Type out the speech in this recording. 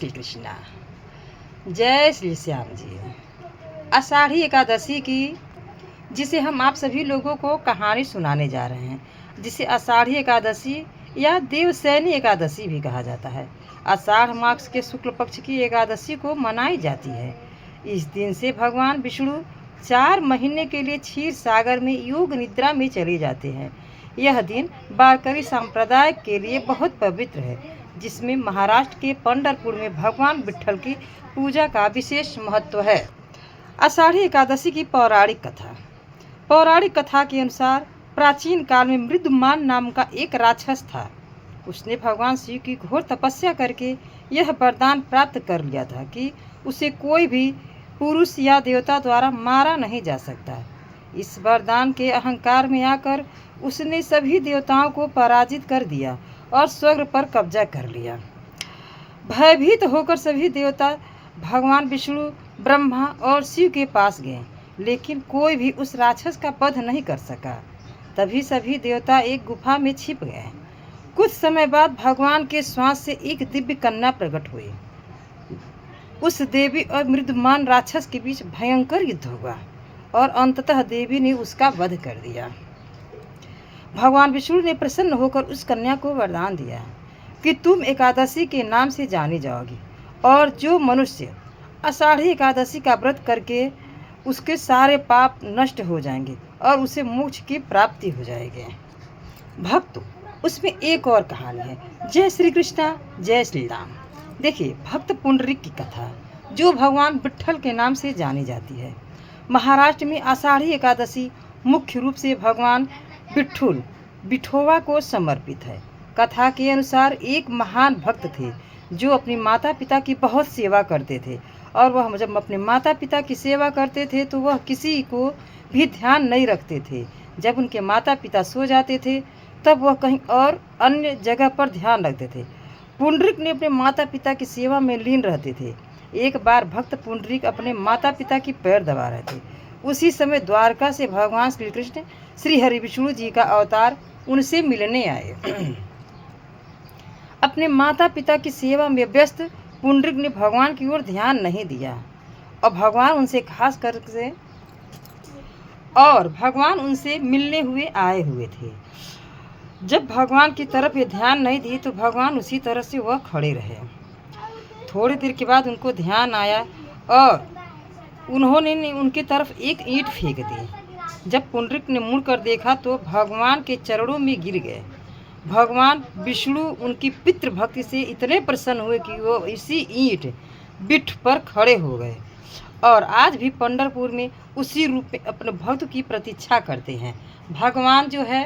श्री कृष्णा, जय श्री श्याम जी। आषाढ़ी एकादशी की जिसे हम आप सभी लोगों को कहानी सुनाने जा रहे हैं, जिसे आषाढ़ी एकादशी या देवशयनी एकादशी भी कहा जाता है। आषाढ़ मास के शुक्ल पक्ष की एकादशी को मनाई जाती है। इस दिन से भगवान विष्णु 4 महीने के लिए क्षीर सागर में योग निद्रा में चले जाते हैं। यह दिन वारकरी संप्रदाय के लिए बहुत पवित्र है, जिसमें महाराष्ट्र के पंढरपुर में भगवान विट्ठल की पूजा का विशेष महत्व है। आषाढ़ी एकादशी की पौराणिक कथा के अनुसार प्राचीन काल में मृदुमान नाम का एक राक्षस था। उसने भगवान शिव की घोर तपस्या करके यह वरदान प्राप्त कर लिया था कि उसे कोई भी पुरुष या देवता द्वारा मारा नहीं जा सकता। इस वरदान के अहंकार में आकर उसने सभी देवताओं को पराजित कर दिया और स्वर्ग पर कब्जा कर लिया। भयभीत होकर सभी देवता भगवान विष्णु, ब्रह्मा और शिव के पास गए, लेकिन कोई भी उस राक्षस का वध नहीं कर सका। तभी सभी देवता एक गुफा में छिप गए। कुछ समय बाद भगवान के श्वास से एक दिव्य कन्या प्रकट हुई। उस देवी और मृदुमान राक्षस के बीच भयंकर युद्ध हुआ और अंततः देवी ने उसका वध कर दिया। भगवान विष्णु ने प्रसन्न होकर उस कन्या को वरदान दिया कि तुम एकादशी के नाम से जानी जाओगी और जो मनुष्य आषाढ़ी एकादशी का व्रत करके उसके सारे पाप नष्ट हो जाएंगे और उसे मोक्ष की प्राप्ति हो जाएगी। भक्त, उसमें एक और कहानी है। जय श्री कृष्णा, जय श्री राम। देखिए, भक्त पुंडरीक की कथा जो भगवान विट्ठल के नाम से जानी जाती है। महाराष्ट्र में आषाढ़ी एकादशी मुख्य रूप से भगवान विठोबा को समर्पित है। कथा के अनुसार एक महान भक्त थे जो अपने माता पिता की बहुत सेवा करते थे, और वह जब अपने माता पिता की सेवा करते थे तो वह किसी को भी ध्यान नहीं रखते थे। जब उनके माता पिता सो जाते थे तब वह कहीं और अन्य जगह पर ध्यान रखते थे। पुंडरीक ने अपने माता पिता की सेवा में लीन रहते थे। एक बार भक्त पुंडरीक अपने माता पिता की पैर दबा रहे थे। उसी समय द्वारका से भगवान श्री कृष्ण श्री हरि विष्णु जी का अवतार उनसे मिलने आए। अपने माता पिता की सेवा में व्यस्त पुंडरीक ने भगवान की ओर ध्यान नहीं दिया और भगवान उनसे मिलने हुए आए हुए थे। जब भगवान की तरफ ये ध्यान नहीं दी तो भगवान उसी तरह से वह खड़े रहे। थोड़ी देर के बाद उनको ध्यान आया और उन्होंने उनकी तरफ एक ईंट फेंक दी। जब पुंडरीक ने मुड़कर देखा तो भगवान के चरणों में गिर गए। भगवान विष्णु उनकी पितृ भक्ति से इतने प्रसन्न हुए कि वो इसी ईंट बिठ पर खड़े हो गए और आज भी पंढरपुर में उसी रूप में अपने भक्त की प्रतीक्षा करते हैं। भगवान जो है